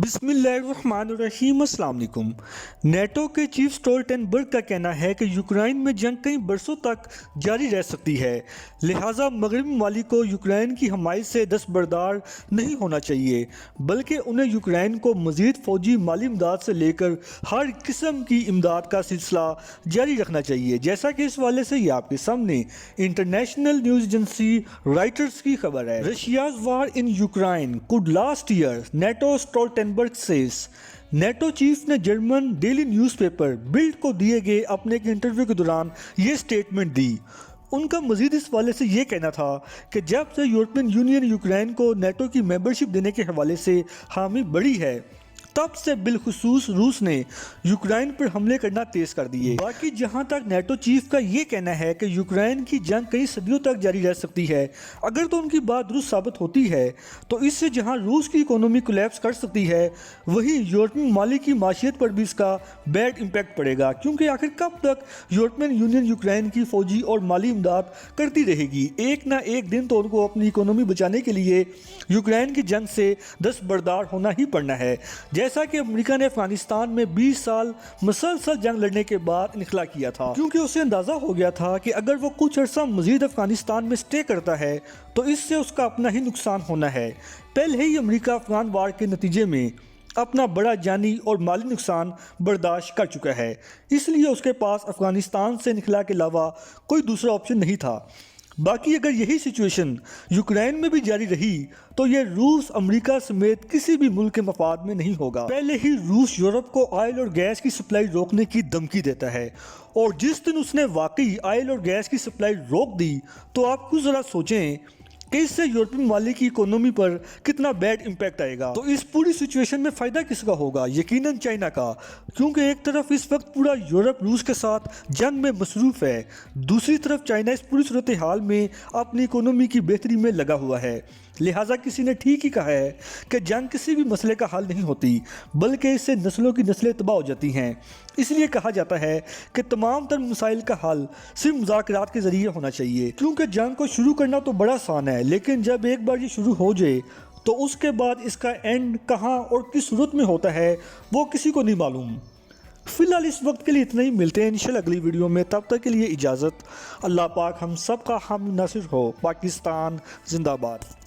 بسم اللہ الرحمن الرحیم۔ السلام علیکم۔ نیٹو کے چیف اسٹولٹنبرگ کا کہنا ہے کہ یوکرائن میں جنگ کئی برسوں تک جاری رہ سکتی ہے، لہٰذا مغربی ممالک کو یوکرائن کی حمایت سے دستبردار نہیں ہونا چاہیے، بلکہ انہیں یوکرائن کو مزید فوجی مالی امداد سے لے کر ہر قسم کی امداد کا سلسلہ جاری رکھنا چاہیے، جیسا کہ اس حوالے سے یہ آپ کے سامنے انٹرنیشنل نیوز ایجنسی رائٹرز کی خبر ہے۔ Russia's war in Ukraine could last year, NATO Stoltenberg says۔ NATO chief نے German daily newspaper Bild کو دیے گئے اپنے ایک انٹرویو کے دوران یہ سٹیٹمنٹ دی۔ ان کا مزید اس حوالے سے یہ کہنا تھا کہ جب سے یورپین یونین یوکرائن کو نیٹو کی ممبرشپ دینے کے حوالے سے حامی بڑھی ہے، تب سے بالخصوص روس نے یوکرائن پر حملے کرنا تیز کر دیے۔ باقی جہاں تک نیٹو چیف کا یہ کہنا ہے کہ یوکرائن کی جنگ کئی صدیوں تک جاری رہ سکتی ہے، اگر تو ان کی بات درست ثابت ہوتی ہے تو اس سے جہاں روس کی اکانومی کولیپس کر سکتی ہے، وہیں یورپین ممالک کی معیشت پر بھی اس کا بیڈ امپیکٹ پڑے گا، کیونکہ آخر کب تک یورپین یونین یوکرائن کی فوجی اور مالی امداد کرتی رہے گی؟ ایک نہ ایک دن تو ان کو اپنی اکانومی بچانے کے لیے یوکرائن کی جنگ سے دستبردار ہونا ہی پڑنا ہے، جیسا کہ امریکہ نے افغانستان میں 20 سال مسلسل جنگ لڑنے کے بعد انخلا کیا تھا، کیونکہ اسے اندازہ ہو گیا تھا کہ اگر وہ کچھ عرصہ مزید افغانستان میں سٹے کرتا ہے تو اس سے اس کا اپنا ہی نقصان ہونا ہے۔ پہلے ہی امریکہ افغان وار کے نتیجے میں اپنا بڑا جانی اور مالی نقصان برداشت کر چکا ہے، اس لیے اس کے پاس افغانستان سے انخلا کے علاوہ کوئی دوسرا آپشن نہیں تھا۔ باقی اگر یہی سچویشن یوکرائن میں بھی جاری رہی تو یہ روس امریکہ سمیت کسی بھی ملک کے مفاد میں نہیں ہوگا۔ پہلے ہی روس یورپ کو آئل اور گیس کی سپلائی روکنے کی دھمکی دیتا ہے، اور جس دن اس نے واقعی آئل اور گیس کی سپلائی روک دی تو آپ خود ذرا سوچیں کہ اس سے یورپی ممالک کی اکانومی پر کتنا بیڈ امپیکٹ آئے گا۔ تو اس پوری سچویشن میں فائدہ کس کا ہوگا؟ یقیناً چائنا کا، کیونکہ ایک طرف اس وقت پورا یورپ روس کے ساتھ جنگ میں مصروف ہے، دوسری طرف چائنا اس پوری صورتحال میں اپنی اکانومی کی بہتری میں لگا ہوا ہے۔ لہٰذا کسی نے ٹھیک ہی کہا ہے کہ جنگ کسی بھی مسئلے کا حل نہیں ہوتی، بلکہ اس سے نسلوں کی نسلیں تباہ ہو جاتی ہیں۔ اس لیے کہا جاتا ہے کہ تمام تر مسائل کا حل صرف مذاکرات کے ذریعے ہونا چاہیے، کیونکہ جنگ کو شروع کرنا تو بڑا آسان ہے، لیکن جب ایک بار یہ شروع ہو جائے تو اس کے بعد اس کا اینڈ کہاں اور کس صورت میں ہوتا ہے وہ کسی کو نہیں معلوم۔ فی الحال اس وقت کے لیے اتنا ہی، ملتے ہیں انشاءاللہ اگلی ویڈیو میں، تب تک کے لیے اجازت۔ اللہ پاک ہم سب کا حامی ناصر ہو۔ پاکستان زندہ باد۔